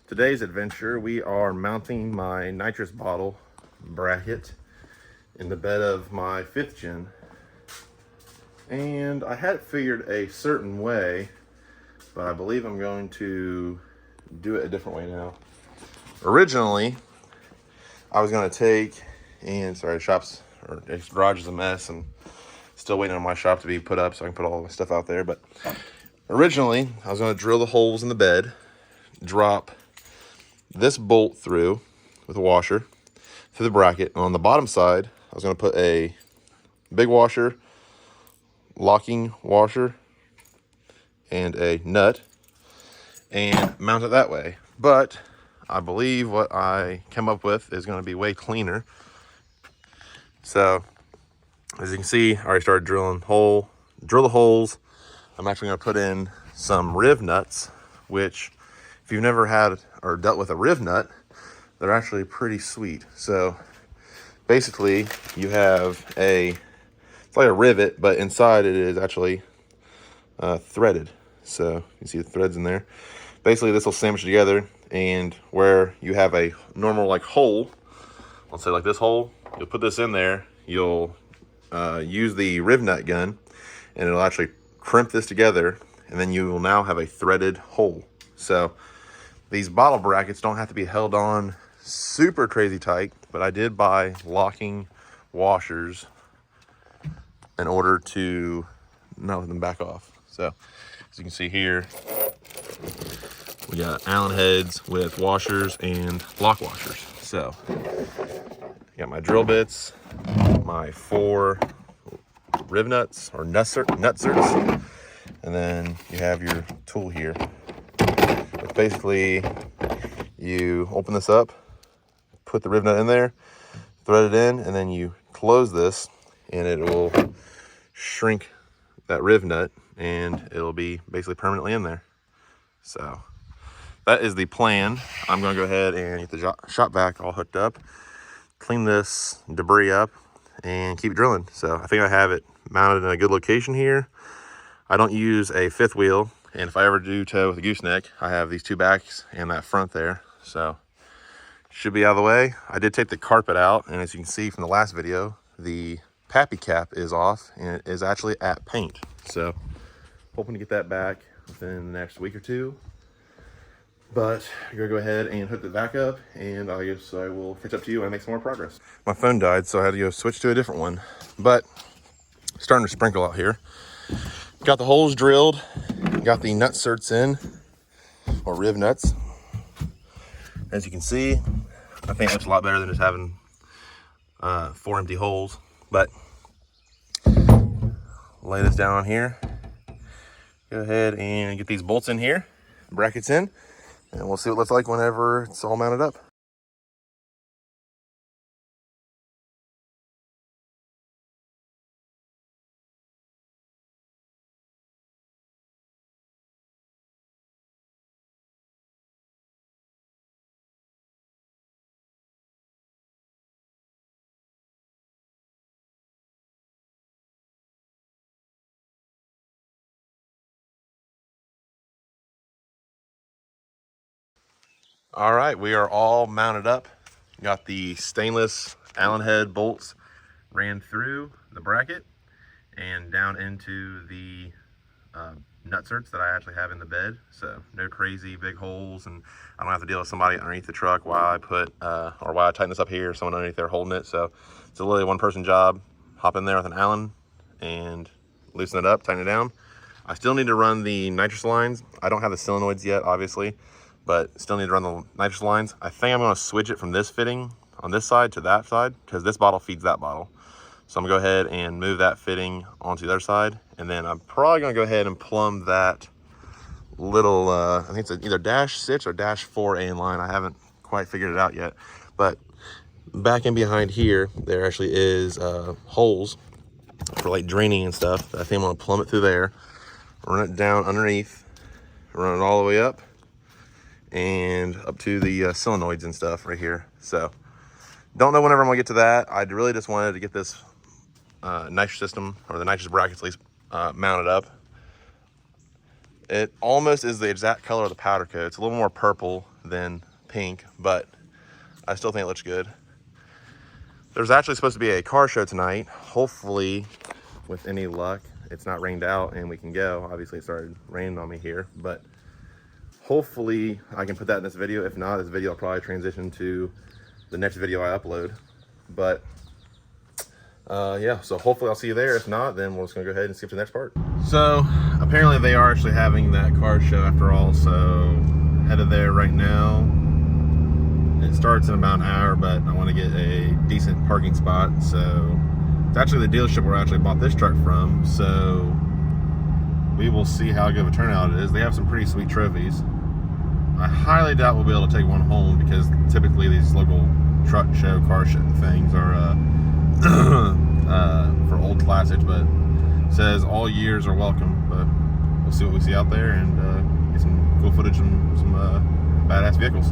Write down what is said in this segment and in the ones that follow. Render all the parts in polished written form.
Today's adventure, we are mounting my nitrous bottle bracket in the bed of my 5th gen. And I had it figured a certain way, but I believe I'm going to do it a different way now. Originally, I was going to take, and sorry, garage is a mess and still waiting on my shop to be put up so I can put all my stuff out there. But originally, I was going to drill the holes in the bed, drop this bolt through with a washer through the bracket, and on the bottom side, I was going to put a big washer, locking washer, and a nut, and mount it that way. But I believe what I came up with is going to be way cleaner. So as you can see, I already started drill the holes. I'm actually going to put in some riv nuts, which if you've never had or dealt with a riv nut, they're actually pretty sweet. So basically you have it's like a rivet, but inside it is actually threaded. So you can see the threads in there. Basically this will sandwich together, and where you have a normal like hole, let's say like this hole, you'll put this in there, you'll use the riv nut gun, and it'll actually crimp this together, and then you will now have a threaded hole. So these bottle brackets don't have to be held on super crazy tight, but I did buy locking washers in order to not let them back off. So as you can see here, we got Allen heads with washers and lock washers. So I got my drill bits, my 4 riv nuts or nut certs, and then you have your tool here. Which basically, you open this up, put the riv nut in there, thread it in, and then you close this, and it will shrink that riv nut, and it'll be basically permanently in there. So that is the plan. I'm going to go ahead and get the shop vac all hooked up, clean this debris up, and keep drilling. So I think I have it mounted in a good location here. I don't use a 5th wheel, and if I ever do tow with a gooseneck, I have these 2 backs and that front there. So should be out of the way. I did take the carpet out, and as you can see from the last video, the pappy cap is off, and it is actually at paint. So hoping to get that back within the next week or 2. But I'm gonna go ahead and hook it back up, and I guess I will catch up to you when I make some more progress. My phone died, so I had to go switch to a different one. But starting to sprinkle out here. Got the holes drilled, got the nut certs in, or riv nuts. As you can see, I think that's a lot better than just having 4 empty holes. But lay this down on here. Go ahead and get these bolts in here, brackets in, and we'll see what it looks like whenever it's all mounted up. All right, we are all mounted up. Got the stainless Allen head bolts ran through the bracket and down into the nut certs that I actually have in the bed. So no crazy big holes, and I don't have to deal with somebody underneath the truck while I put or while I tighten this up here, someone underneath there holding it. So it's a literally 1-person job. Hop in there with an Allen and loosen it up, tighten it down. I still need to run the nitrous lines. I don't have the solenoids yet, obviously, but still need to run the nitrous lines. I think I'm gonna switch it from this fitting on this side to that side, because this bottle feeds that bottle. So I'm gonna go ahead and move that fitting onto the other side, and then I'm probably gonna go ahead and plumb that little, I think it's either -6 or -4A line. I haven't quite figured it out yet, but back in behind here, there actually is holes for like draining and stuff. I think I'm gonna plumb it through there, run it down underneath, run it all the way up, and up to the solenoids and stuff right here. So don't know whenever I'm gonna get to that. I really just wanted to get this nitrous system, or the nitrous brackets at least, mounted up. It almost is the exact color of the powder coat. It's a little more purple than pink, but I still think it looks good. There's actually supposed to be a car show tonight. Hopefully, with any luck, it's not rained out and we can go. Obviously, it started raining on me here, but hopefully I can put that in this video. If not, this video will probably transition to the next video I upload. But yeah, so hopefully I'll see you there. If not, then we're just gonna go ahead and skip to the next part. So apparently they are actually having that car show after all, so headed there right now. It starts in about an hour, but I want to get a decent parking spot. So it's actually the dealership where I actually bought this truck from, so we will see how good of a turnout it is. They have some pretty sweet trophies. I highly doubt we'll be able to take one home, because typically these local truck show, car show things are for old classics, but it says all years are welcome. But we'll see what we see out there and get some cool footage and some badass vehicles.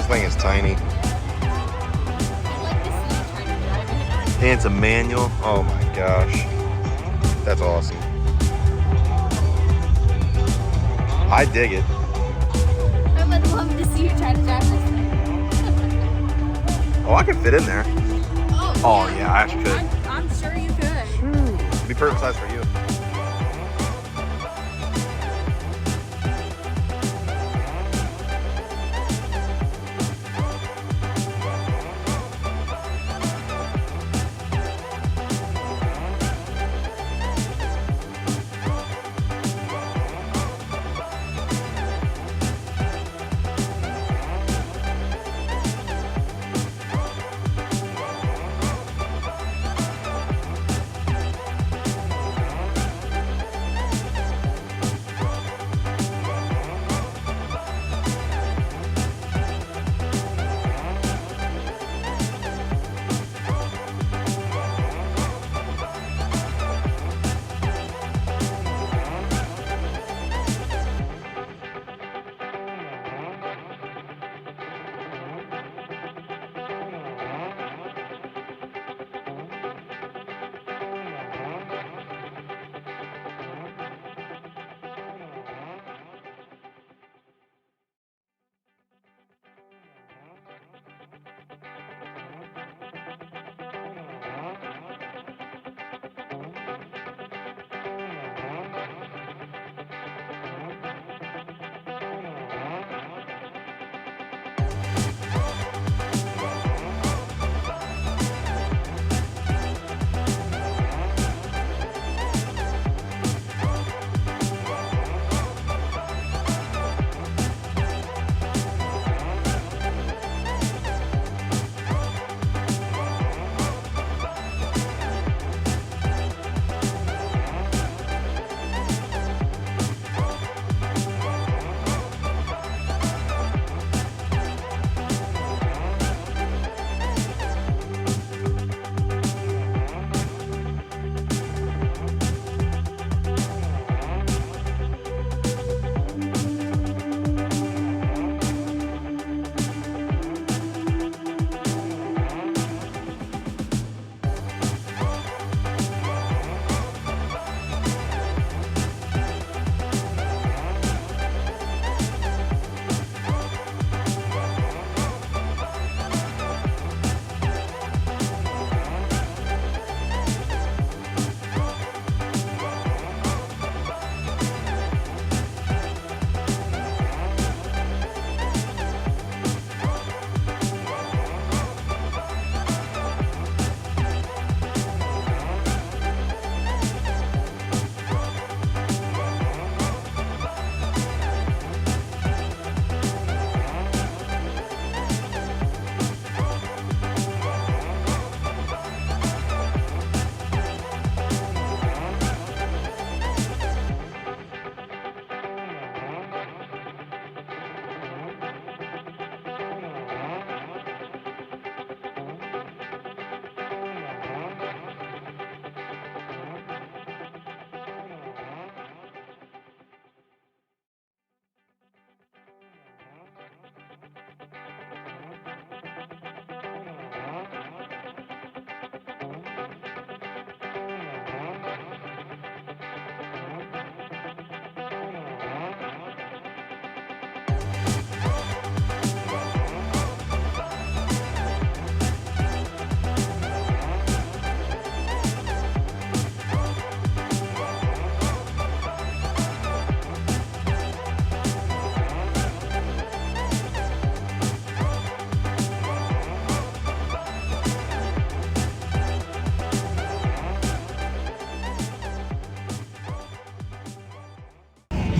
This thing is tiny. And it's a manual. Oh my gosh. That's awesome. I dig it. I would love to see you try to drive this thing. Oh, I could fit in there. Oh yeah, I actually could. I'm sure you could. It'd be perfect size for you.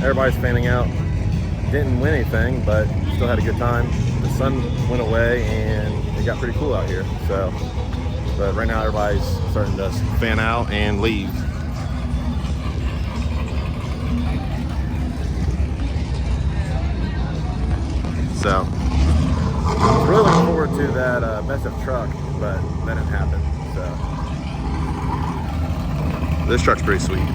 Everybody's fanning out. Didn't win anything, but still had a good time. The sun went away and it got pretty cool out here. So, but right now everybody's starting to fan out and leave. So, really looking forward to that best of truck, but that didn't happen. So, this truck's pretty sweet.